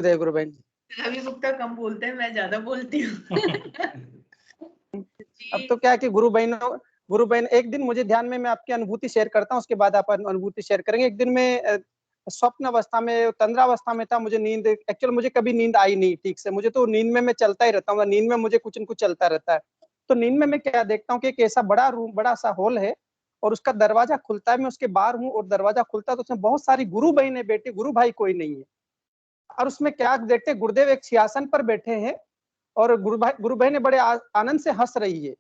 गुरुदेव गुरु बहन। रवि गुप्ता कम बोलते हैं, मैं ज्यादा बोलती हूँ। अब तो क्या है कि गुरु बहन एक दिन मुझे ध्यान में, मैं आपकी अनुभूति शेयर करता हूँ, उसके बाद आप अनुभूति शेयर करेंगे। एक दिन में स्वप्न अवस्था में, तंद्रावस्था में था, मुझे नींद, एक्चुअल मुझे कभी नींद आई नहीं ठीक से, मुझे तो नींद में मैं चलता ही रहता हूँ, नींद में मुझे कुछ न कुछ चलता रहता है। तो नींद में मैं क्या देखता हूँ कि एक ऐसा बड़ा रूम, बड़ा सा हॉल है और उसका दरवाजा खुलता है, मैं उसके बाहर हूँ और दरवाजा खुलता है तो उसमें बहुत सारी गुरु बहनें बैठी, गुरु भाई कोई नहीं है। और उसमें क्या देखते, गुरुदेव एक सिंहासन पर बैठे हैं और गुरु बहनें बड़े आनंद से हंस रही है।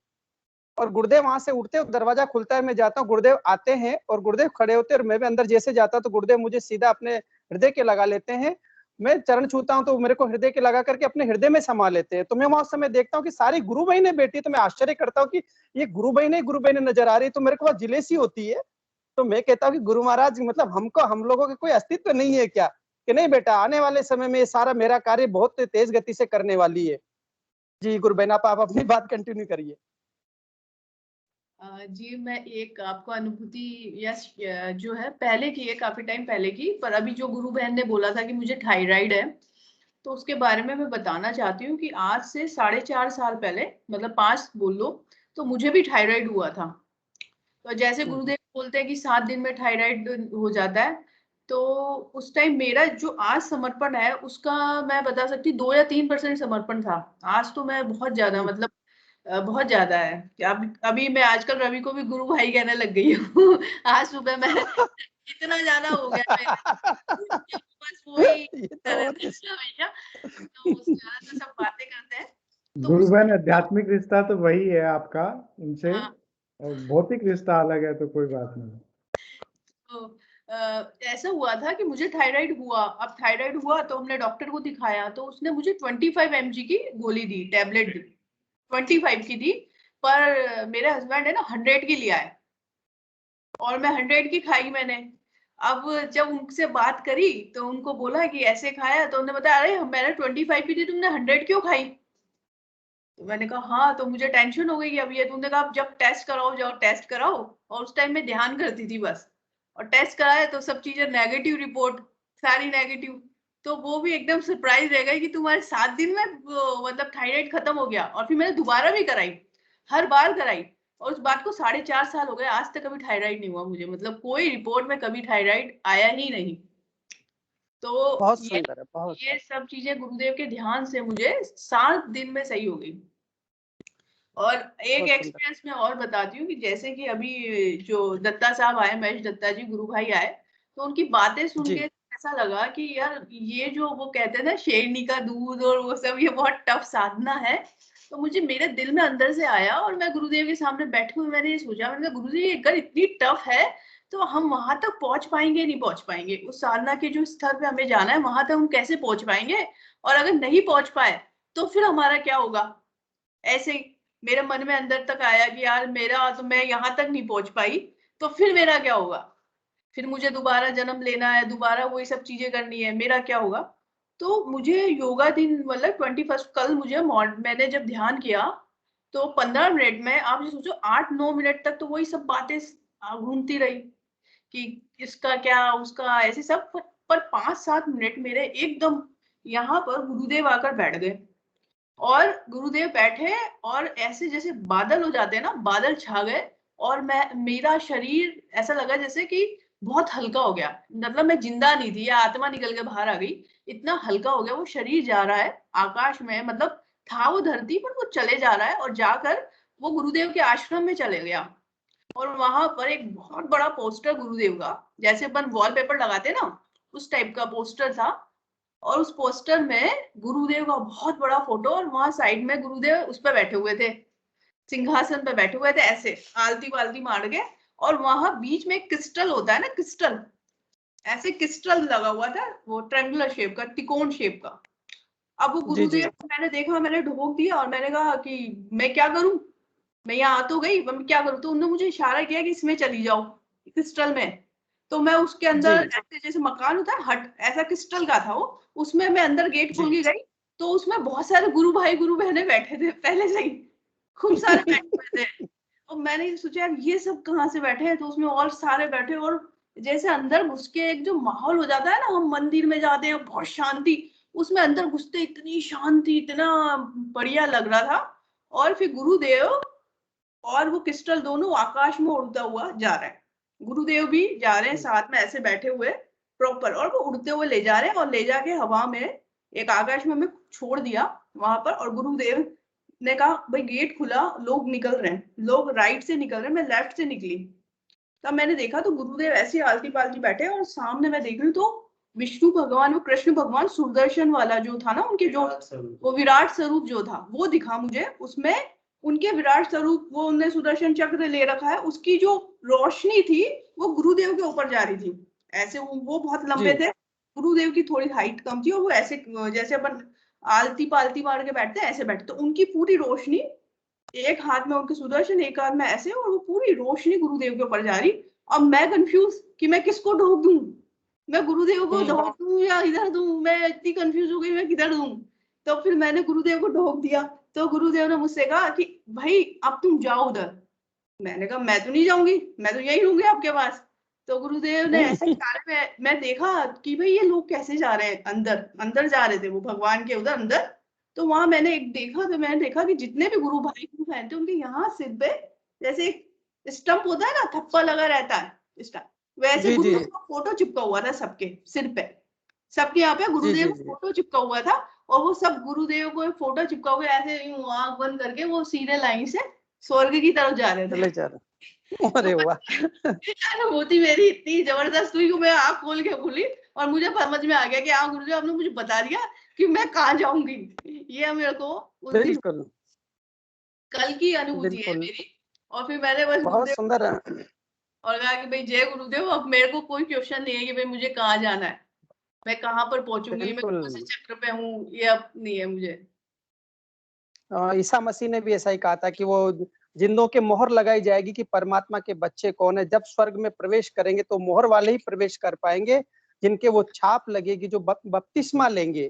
और गुरुदेव वहां से उठते, दरवाजा खुलता है, मैं जाता हूँ, गुरुदेव आते हैं और गुरुदेव खड़े होते हैं और मैं भी अंदर जैसे जाता तो गुरुदेव मुझे सीधा अपने हृदय के लगा लेते हैं। मैं चरण छूता हूँ तो मेरे को हृदय के लगा करके अपने हृदय में समा लेते हैं। तो मैं वहां समय देखता हूँ कि सारी गुरु बहनें बैठी, तो मैं आश्चर्य करता हूँ कि ये गुरु बहनें नजर आ रही, तो मेरे को बहुत जिलेसी होती है। तो मैं कहता हूँ कि गुरु महाराज, मतलब हम लोगों के कोई अस्तित्व नहीं है क्या? कि नहीं बेटा, आने वाले समय में ये सारा मेरा कार्य बहुत तेज गति से करने वाली है। जी गुरु बहन, आप अपनी बात कंटिन्यू करिए। जी, मैं एक आपको अनुभूति यस जो है पहले की है, काफी टाइम पहले की, पर अभी जो गुरु बहन ने बोला था कि मुझे थायराइड है, तो उसके बारे में मैं बताना चाहती हूँ कि आज से 4.5 साल पहले, मतलब 5 बोल लो, तो मुझे भी थायराइड हुआ था। तो जैसे गुरुदेव बोलते हैं कि 7 दिन में थायराइड हो जाता है, तो उस टाइम मेरा जो आज समर्पण है उसका मैं बता सकती 2 या 3% समर्पण था। आज तो मैं बहुत ज्यादा, मतलब बहुत ज्यादा है कि अभी मैं आजकल रवि को भी गुरु भाई कहने लग गई हूँ। आज सुबह मैं इतना ज्यादा हो गया मेरा, बस वही रहता है हमेशा, तो उससे ज्यादा सब बातें करते हैं। तो गुरु बहन, आध्यात्मिक रिश्ता तो वही है आपका उनसे, हाँ, भौतिक रिश्ता अलग है तो कोई बात नहीं। तो ऐसा हुआ था कि मुझे थायराइड हुआ। अब थायराइड हुआ तो हमने डॉक्टर को दिखाया, तो उसने मुझे 25 mg की गोली दी, टैबलेट दी, 25 की दी। पर मेरे हस्बैंड है ना 100 की लिया है और मैं 100 की खाई मैंने। अब जब उनसे बात करी तो उनको बोला कि ऐसे खाया, तो उन्होंने बताया अरे मैंने 25 की थी, तुमने 100 क्यों खाई? तो मैंने कहा हाँ, तो मुझे टेंशन हो गई अब ये। तुमने कहा अब जब टेस्ट कराओ, जाओ टेस्ट कराओ। और उस टाइम में ध्यान करती थी बस, और टेस्ट कराया तो सब चीजें नेगेटिव रिपोर्ट, सारी नेगेटिव। तो वो भी एकदम सरप्राइज रह गई कि तुम्हारे 7 दिन में मतलब थायराइड खत्म हो गया। और फिर मैंने दोबारा भी कराई, हर बार कराई, और उस बात को 4.5 साल हो गए, आज तक कभी थायराइड नहीं हुआ मुझे, मतलब कोई रिपोर्ट में कभी थायराइड आया ही नहीं। तो बहुत सुंदर है, बहुत। ये सब चीजें गुरुदेव के ध्यान से मुझे 7 दिन में सही हो गई। और एक एक्सपीरियंस मैं और बताती हूँ कि जैसे कि अभी जो दत्ता साहब आए, महेश दत्ता जी गुरु भाई आए, तो उनकी बातें सुन के ऐसा लगा कि यार ये जो वो कहते थे शेरनी का दूध और वो सब, ये बहुत टफ साधना है। तो मुझे मेरे दिल में अंदर से आया और मैं गुरुदेव के सामने बैठे हुए मैंने ये सोचा, मैंने कहा गुरुदेव अगर इतनी टफ है तो हम वहां तक पहुंच पाएंगे नहीं पहुंच पाएंगे? उस साधना के जो स्तर पे हमें जाना है वहां तक हम कैसे पहुंच पाएंगे? और अगर नहीं पहुंच पाए तो फिर हमारा क्या होगा? ऐसे ही मेरे मन में अंदर तक आया कि यार मेरा तो, मैं यहाँ तक नहीं पहुंच पाई तो फिर मेरा क्या होगा? फिर मुझे दोबारा जन्म लेना है, दोबारा वही सब चीजें करनी है, मेरा क्या होगा? तो मुझे योगा दिन, मतलब 21 कल मुझे मैंने जब ध्यान किया तो 15 मिनट में आप ये सोचो 8-9 मिनट तक तो वही सब बातें घूमती रही कि इसका क्या, उसका, ऐसे सब। पर 5-7 मिनट मेरे एकदम यहाँ पर गुरुदेव आकर बैठ गए, और गुरुदेव बैठे और ऐसे जैसे बादल हो जाते हैं ना, बादल छा गए। और मेरा शरीर ऐसा लगा जैसे कि बहुत हल्का हो गया, मतलब मैं जिंदा नहीं थी या आत्मा निकल के बाहर आ गई, इतना हल्का हो गया। वो शरीर जा रहा है आकाश में, मतलब था वो धरती पर, वो चले जा रहा है और जाकर वो गुरुदेव के आश्रम में चले गया। और वहां पर एक बहुत बड़ा पोस्टर गुरुदेव का, जैसे अपन वॉलपेपर लगाते ना, उस टाइप का पोस्टर था। और उस पोस्टर में गुरुदेव का बहुत बड़ा फोटो, और वहां साइड में गुरुदेव उस पर बैठे हुए थे, सिंहासन पे बैठे हुए थे, ऐसे आलती पालती मार के। और वहां बीच में क्रिस्टल होता है ना, क्रिस्टल, ऐसे क्रिस्टल लगा हुआ था, वो ट्रायंगुलर शेप का, त्रिकोण शेप का। अब वो गुरुदेव को मैंने देखा, मैंने ढोक दिया और मैंने कहा कि मैं क्या करूं, मैं यहाँ आ तो गई, मैं क्या करूं? तो उन्होंने मुझे इशारा किया कि इसमें चली जाओ, क्रिस्टल में। तो मैं उसके अंदर, ऐसे जैसे मकान होता है हट, ऐसा क्रिस्टल का था वो, उसमें मैं अंदर गेट खोल के गई। तो उसमें बहुत सारे गुरु भाई गुरु बहनें बैठे थे पहले से ही, खूब सारे बैठे हुए थे। और मैंने सोचा यार ये सब कहाँ से बैठे हैं, तो उसमें और सारे बैठे। और जैसे अंदर घुस के एक जो माहौल हो जाता है ना, हम मंदिर में जाते हैं बहुत शांति, उसमें अंदर घुसते इतनी शांति, इतना बढ़िया लग रहा था। और फिर गुरुदेव और वो क्रिस्टल दोनों आकाश में उड़ता हुआ जा रहे हैं। गुरुदेव भी जा रहे हैं साथ में ऐसे बैठे हुए प्रॉपर, और वो उड़ते हुए ले जा रहे हैं और ले जाके हवा में एक आकाश में हमें छोड़ दिया वहां पर। और गुरुदेव ने कहा भाई गेट खुला, लोग निकल रहे हैं, लोग राइट से निकल रहे हैं, मैं लेफ्ट से निकली। तब मैंने देखा तो गुरुदेव ऐसे आलती पालती बैठे और सामने मैं देख रही हूँ तो विष्णु भगवान, वो कृष्ण भगवान सुदर्शन वाला जो था ना, उनके जो वो विराट स्वरूप जो था वो दिखा मुझे। उसमें उनके विराट स्वरूप, वो उन्होंने सुदर्शन चक्र ले रखा है, उसकी जो रोशनी थी वो गुरुदेव के ऊपर जा रही थी। ऐसे वो बहुत लंबे थे, गुरुदेव की थोड़ी हाइट कम थी, और वो ऐसे जैसे अपन आलती पालती मार के बैठते हैं ऐसे बैठते, तो उनकी पूरी रोशनी, एक हाथ में उनके सुदर्शन, एक हाथ में ऐसे, और वो पूरी रोशनी गुरुदेव के ऊपर जा रही। अब मैं कंफ्यूज कि मैं किसको ढोक दूं, मैं गुरुदेव को ढोक दूं या इधर दूं, मैं इतनी कंफ्यूज हो गई मैं किधर दूं। तो फिर मैंने गुरुदेव को ढोक दिया। तो गुरुदेव ने मुझसे कहा कि भाई अब तुम जाओ उधर। मैंने कहा मैं तो नहीं जाऊंगी, मैं तो यही रहूंगी आपके पास। तो गुरुदेव ने ऐसे इशारे में, मैं देखा कि भाई ये लोग कैसे जा रहे हैं, अंदर अंदर जा रहे थे वो भगवान के उधर अंदर। तो वहां मैंने एक देखा, तो मैंने देखा कि जितने भी गुरु भाई गुरु बहन थे उनके यहाँ सिर पे जैसे एक स्टंप होता है ना, थप्पा लगा रहता है स्टंप, वैसे गुरुदेव का फोटो चिपका हुआ था सबके सिर पे। सबके यहाँ पे गुरुदेव का फोटो चिपका हुआ था, और वो सब गुरुदेव को फोटो चिपका हुआ ऐसे यूं आंख बंद करके वो सीधे लाइन से स्वर्ग की तरफ जा रहे थे। अरे वाह। अनुभूति मेरी इतनी जबरदस्त हुई कि मैं आंख खोल के बोली, और मुझे समझ में आ गया कि हाँ गुरुदेव आपने मुझे बता दिया कि मैं कहाँ जाऊंगी। ये मेरे को उस दिन बिल्कुल कल की अनुभूति है मेरी। और फिर मैंने बस बहुत गुरुदेव सुंदर है। और कहा कि भाई जय गुरुदेव, अब मेरे को कोई क्वेश्चन नहीं है कि भाई मुझे कहाँ जाना है, मैं कहाँ पर पहुंचूंगी, मैं कौन से चक्र पे हूँ, ये अब नहीं है मुझे। ईसा मसीह ने भी ऐसा ही कहा था कि वो जिंदों के मोहर लगाई जाएगी कि परमात्मा के बच्चे कौन है। जब स्वर्ग में प्रवेश करेंगे तो मोहर वाले ही प्रवेश कर पाएंगे, जिनके वो छाप लगेगी, जो बपतिस्मा लेंगे।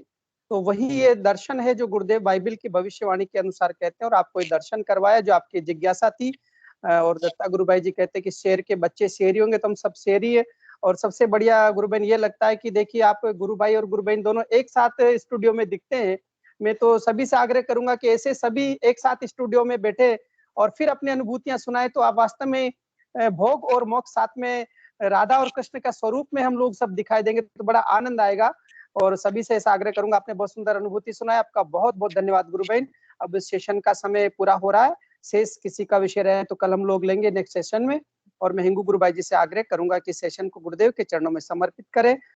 तो वही ये दर्शन है जो गुरुदेव बाइबल की भविष्यवाणी के अनुसार कहते हैं, और आपको ये दर्शन करवाया जो आपकी जिज्ञासा थी। और दत्ता गुरु भाई जी कहते हैं कि शेर के बच्चे शेर ही होंगे, तो हम सब शेर ही है। और सबसे बढ़िया गुरु बहन ये लगता है कि देखिए आप गुरु भाई और गुरु बहन दोनों एक साथ स्टूडियो में दिखते हैं। मैं तो सभी से आग्रह करूंगा कि ऐसे सभी एक साथ स्टूडियो में बैठे और फिर अपनी अनुभूतियां सुनाए, तो आप वास्तव में भोग और मोक्ष साथ में राधा और कृष्ण का स्वरूप में हम लोग सब दिखाई देंगे, तो बड़ा आनंद आएगा। और सभी से ऐसा आग्रह करूंगा, आपने बहुत सुंदर अनुभूति सुनाया, आपका बहुत बहुत धन्यवाद गुरु बहन। अब इस सेशन का समय पूरा हो रहा है, शेष किसी का विषय रहे तो कल हम लोग लेंगे नेक्स्ट सेशन में। और मैं हिंगू गुरु भाई जी से आग्रह करूंगा कि सेशन को गुरुदेव के चरणों में समर्पित करें।